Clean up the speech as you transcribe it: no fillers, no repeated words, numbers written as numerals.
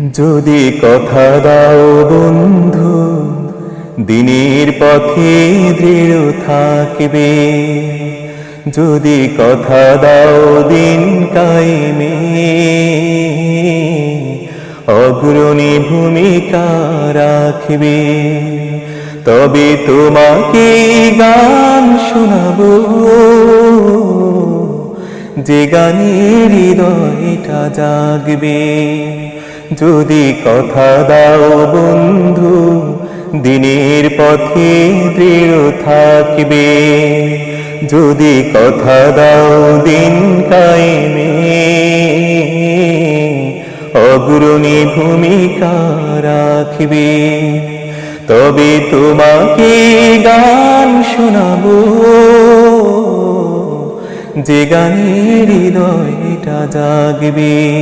যদি কথা দাও বন্ধু, দিনের পথে দৃঢ় থাকবে। যদি কথা দাও দিন কায়েমে, অগ্রণী ভূমিকা রাখবে। তবে তোমাকে গান শোনাবো, যে গানের হৃদয়টা জাগবে। যদি কথা দাও বন্ধু, দিনের পথে দৃঢ় থাকবে। যদি কথা দাও দিন কায়েমে, অগ্রণী ভূমিকা রাখবে। তবে তোমাকে গান শোনাবো, যে গানের হৃদয়টা জাগবে।